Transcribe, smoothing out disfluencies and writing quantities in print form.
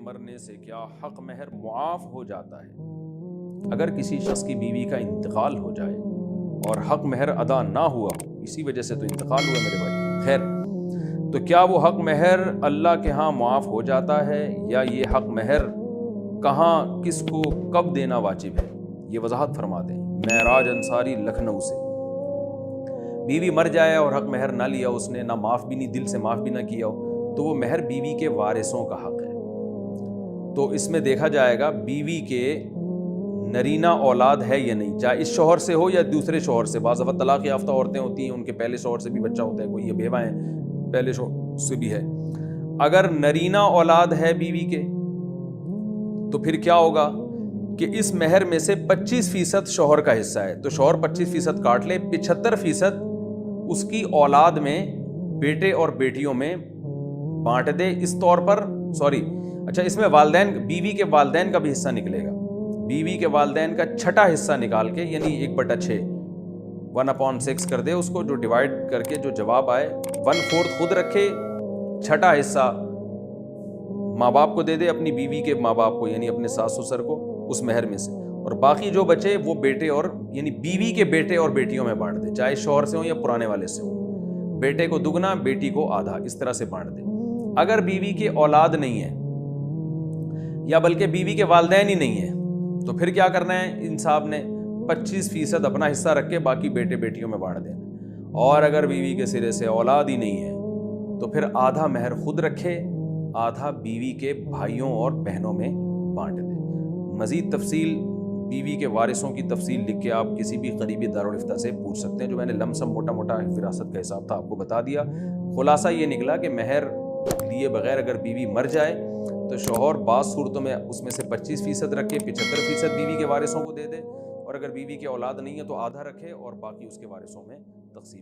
مرنے سے کیا حق مہر معاف ہو جاتا ہے؟ اگر کسی شخص کی بیوی کا انتقال ہو جائے اور حق مہر ادا نہ ہوا ہو، اسی وجہ سے تو انتقال ہوا میرے بھائی، خیر، تو کیا وہ حق مہر اللہ کے ہاں معاف ہو جاتا ہے، یا یہ حق مہر کہاں، کس کو، کب دینا واجب ہے؟ یہ وضاحت فرما دیں۔ معراج انصاری، لکھنؤ سے۔ بیوی مر جائے اور حق مہر نہ لیا اس نے، نہ معاف بھی نہیں، دل سے معاف بھی نہ کیا ہو، تو وہ مہر بیوی کے وارثوں کا حق ہے۔ تو اس میں دیکھا جائے گا بیوی کے نرینہ اولاد ہے یا نہیں، چاہے اس شوہر سے ہو یا دوسرے شوہر سے۔ بعض دفعہ طلاق یافتہ عورتیں ہوتی ہیں، ان کے پہلے شوہر سے بھی بچہ ہوتا ہے، کوئی یہ بیوہ ہیں پہلے شوہر سے بھی ہے۔ اگر نرینہ اولاد ہے بیوی کے تو پھر کیا ہوگا کہ اس مہر میں سے 25% شوہر کا حصہ ہے، تو شوہر 25% کاٹ لے، 75% اس کی اولاد میں، بیٹے اور بیٹیوں میں بانٹ دے۔ اس طور پر اچھا، اس میں والدین، بیوی کے والدین کا بھی حصہ نکلے گا۔ بیوی کے والدین کا چھٹا حصہ نکال کے، یعنی 1/6، 1/6 کر دے اس کو، جو ڈیوائڈ کر کے جو جواب آئے، 1/4 خود رکھے، چھٹا حصہ ماں باپ کو دے دے، اپنی بیوی کے ماں باپ کو، یعنی اپنے ساس سسر کو، اس مہر میں سے، اور باقی جو بچے وہ بیٹے اور، یعنی بیوی کے بیٹے اور بیٹیوں میں بانٹ دے، چاہے شوہر سے ہوں یا پرانے والے سے ہوں۔ بیٹے کو دگنا، بیٹی کو آدھا، اس طرح سے بانٹ دے۔ اگر بیوی کے اولاد نہیں ہے، یا بلکہ بیوی کے والدین ہی نہیں ہیں، تو پھر کیا کرنا ہے ان صاحب نے؟ 25% اپنا حصہ رکھ کے باقی بیٹے بیٹیوں میں بانٹ دینا۔ اور اگر بیوی کے سرے سے اولاد ہی نہیں ہے تو پھر آدھا مہر خود رکھے، آدھا بیوی کے بھائیوں اور بہنوں میں بانٹ دے۔ مزید تفصیل، بیوی کے وارثوں کی تفصیل لکھ کے آپ کسی بھی قریبی دارالفتہ سے پوچھ سکتے ہیں۔ جو میں نے لم سم موٹا موٹا وراثت کا حساب تھا آپ کو بتا دیا۔ خلاصہ یہ نکلا کہ مہر لیے بغیر اگر بیوی مر جائے تو شوہر بعض صورتوں میں اس میں سے 25% رکھے، 75% بیوی کے وارثوں کو دے دے، اور اگر بیوی کے اولاد نہیں ہے تو آدھا رکھے اور باقی اس کے وارثوں میں تقسیم